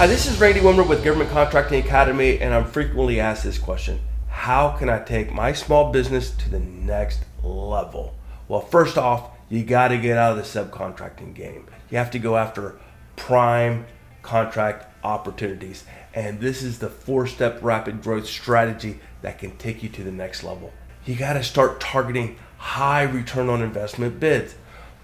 Hi, this is Randy Wimmer with Government Contracting Academy, and I'm frequently asked this question: how can I take my small business to the next level? Well, first off, you got to get out of the subcontracting game. You have to go after prime contract opportunities, and this is the 4-step rapid growth strategy that can take you to the next level. You got to start targeting high return on investment bids.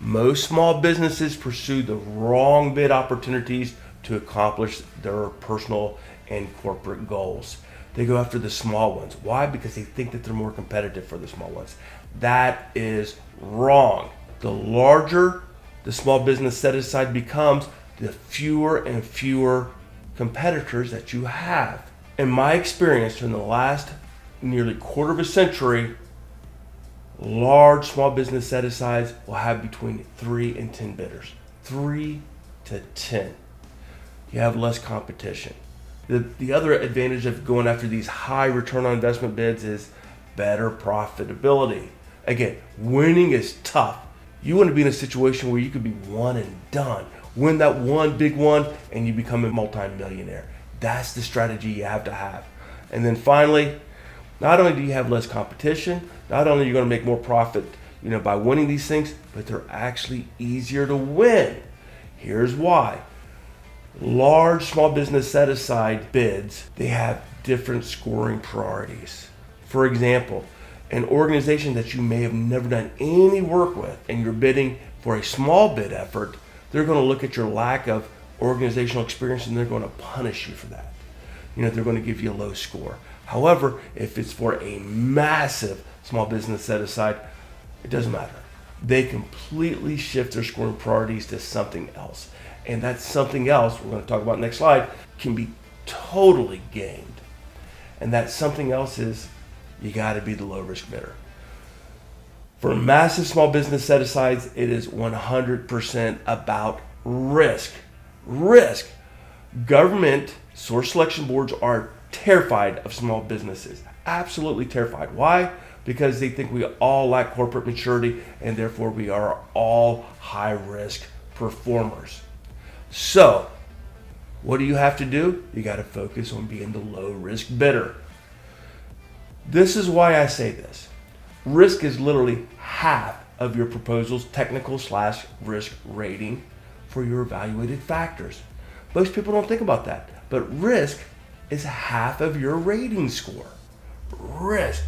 Most small businesses pursue the wrong bid opportunities to accomplish their personal and corporate goals. They go after the small ones. Why? Because they think that they're more competitive for the small ones. That is wrong. The larger the small business set aside becomes, the fewer and fewer competitors that you have. In my experience, in the last nearly quarter of a century, large small business set asides will have between 3 and 10 bidders. 3 to 10. You have less competition. The other advantage of going after these high return on investment bids is better profitability. Again, winning is tough. You want to be in a situation where you could be one and done. Win that one big one and you become a multi-millionaire. That's the strategy you have to have. And then finally, not only do you have less competition, not only are you going to make more profit, by winning these things, but they're actually easier to win. Here's why. Large small business set-aside bids, they have different scoring priorities. For example, an organization that you may have never done any work with and you're bidding for a small bid effort, they're going to look at your lack of organizational experience and they're going to punish you for that. They're going to give you a low score. However, if it's for a massive small business set-aside, it doesn't matter. They completely shift their scoring priorities to something else. And that something else, we're going to talk about next slide, can be totally gamed. And that something else is, you got to be the low risk bidder. For massive small business set-asides, it is 100% about risk. Risk. Government source selection boards are terrified of small businesses. Absolutely terrified. Why? Because they think we all lack corporate maturity and therefore we are all high risk performers. So, what do you have to do? You got to focus on being the low risk bidder. This is why I say this. Risk is literally half of your proposal's technical/risk rating for your evaluated factors. Most people don't think about that, but risk is half of your rating score. Risk.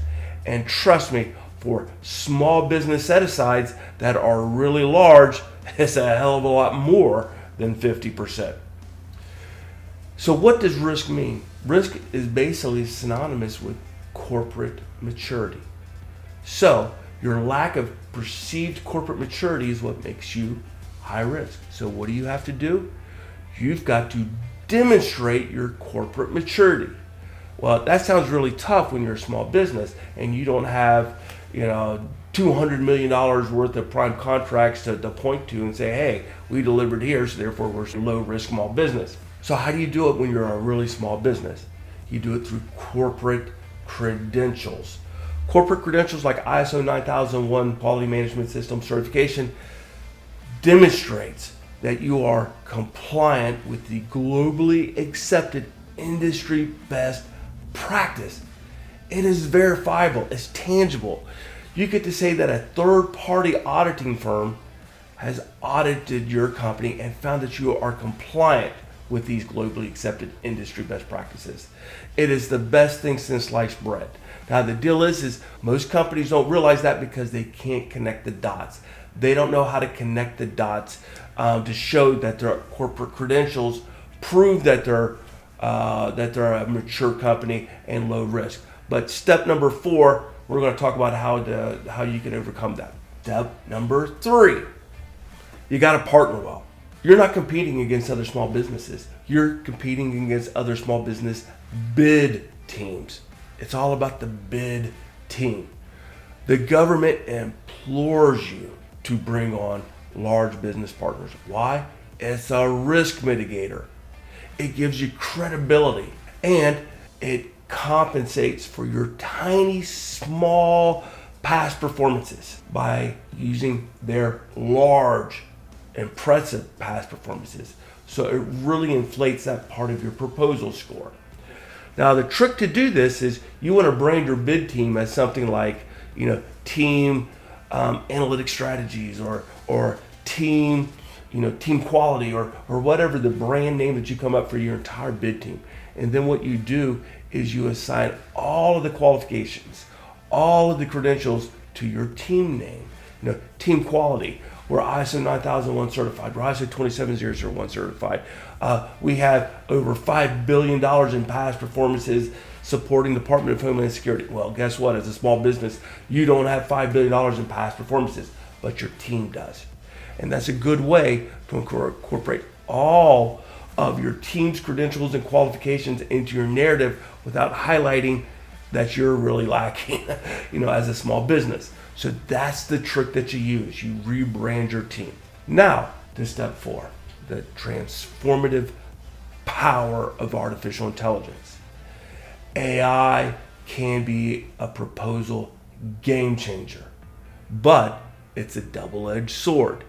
And trust me, for small business set-asides that are really large, it's a hell of a lot more than 50%. So what does risk mean? Risk is basically synonymous with corporate maturity. So your lack of perceived corporate maturity is what makes you high risk. So what do you have to do? You've got to demonstrate your corporate maturity. Well, that sounds really tough when you're a small business and you don't have, $200 million worth of prime contracts to point to and say, hey, we delivered here, so therefore we're a low risk small business. So how do you do it when you're a really small business? You do it through corporate credentials. Corporate credentials like ISO 9001 Quality Management System certification demonstrates that you are compliant with the globally accepted industry best practice. It is verifiable, it's tangible. You get to say that a third-party auditing firm has audited your company and found that you are compliant with these globally accepted industry best practices. It is the best thing since sliced bread. Now the deal is most companies don't realize that because they can't connect the dots. They don't know how to connect the dots to show that their corporate credentials prove that they're a mature company and low risk. But step number 4, we're going to talk about how you can overcome that. Step number 3, you got to partner well. You're not competing against other small businesses. You're competing against other small business bid teams. It's all about the bid team. The government implores you to bring on large business partners. Why? It's a risk mitigator. It gives you credibility and it compensates for your tiny, small past performances by using their large, impressive past performances So it really inflates that part of your proposal score. Now the trick to do this is you want to brand your bid team as something like, team analytic strategies or team, team quality or whatever the brand name that you come up for your entire bid team. And then what you do is you assign all of the qualifications, all of the credentials to your team name. Team quality, we're ISO 9001 certified, we're ISO 27001 certified. We have over $5 billion in past performances supporting the Department of Homeland Security. Well, guess what? As a small business, you don't have $5 billion in past performances, but your team does. And that's a good way to incorporate all of your team's credentials and qualifications into your narrative without highlighting that you're really lacking, as a small business. So that's the trick that you use. You rebrand your team. Now to step 4, the transformative power of artificial intelligence. AI can be a proposal game changer, but it's a double-edged sword.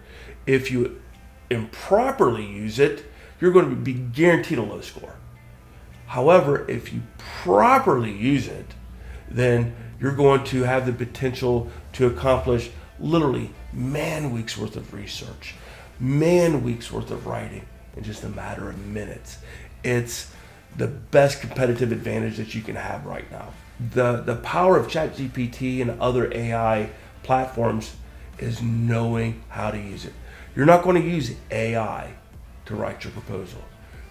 If you improperly use it, you're going to be guaranteed a low score. However, if you properly use it, then you're going to have the potential to accomplish literally man-weeks worth of research, man-weeks worth of writing in just a matter of minutes. It's the best competitive advantage that you can have right now. The power of ChatGPT and other AI platforms is knowing how to use it. You're not going to use AI to write your proposal.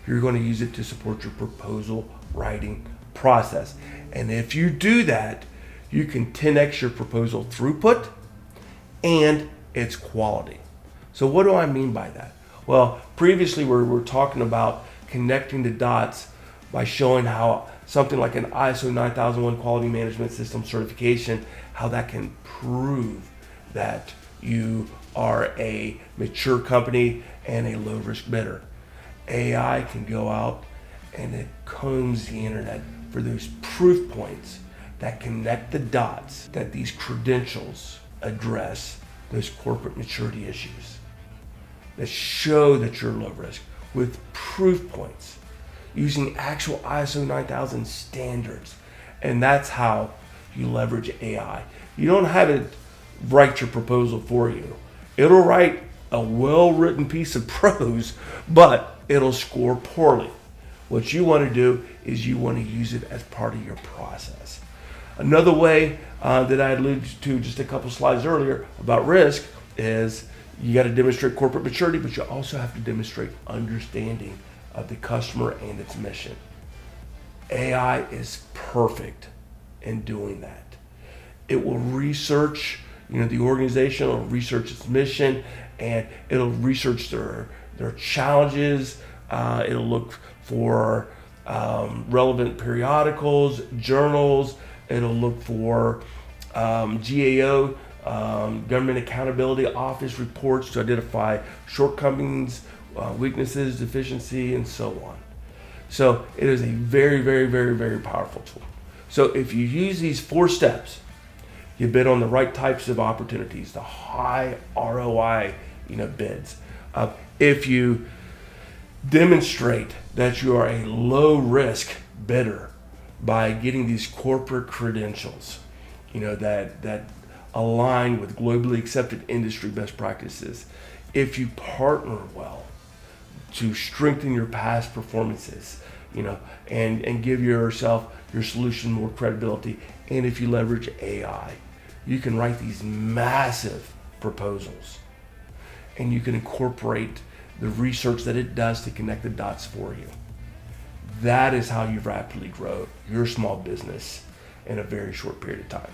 You're going to use it to support your proposal writing process. And if you do that, you can 10x your proposal throughput and its quality. So what do I mean by that? Well, previously we were talking about connecting the dots by showing how something like an ISO 9001 quality management system certification, how that can prove that you are a mature company and a low risk bidder. AI can go out and it combs the internet for those proof points that connect the dots, that these credentials address those corporate maturity issues, that show that you're low risk with proof points using actual ISO 9000 standards. And that's how you leverage AI. You don't have it write your proposal for you. It'll write a well-written piece of prose, but it'll score poorly. What you want to do is you want to use it as part of your process. Another way that I alluded to just a couple slides earlier about risk is you got to demonstrate corporate maturity, but you also have to demonstrate understanding of the customer and its mission. AI is perfect in doing that. It will research, the organization will research its mission, and it'll research their challenges. It'll look for relevant periodicals, journals. It'll look for GAO, Government Accountability Office reports to identify shortcomings, weaknesses, deficiency, and so on. So it is a very, very, very, very powerful tool. So if you use these 4 steps, you bid on the right types of opportunities, the high ROI, bids. If you demonstrate that you are a low risk bidder by getting these corporate credentials, that align with globally accepted industry best practices. If you partner well to strengthen your past performances, and give your solution more credibility, and if you leverage AI, you can write these massive proposals, and you can incorporate the research that it does to connect the dots for you. That is how you rapidly grow your small business in a very short period of time.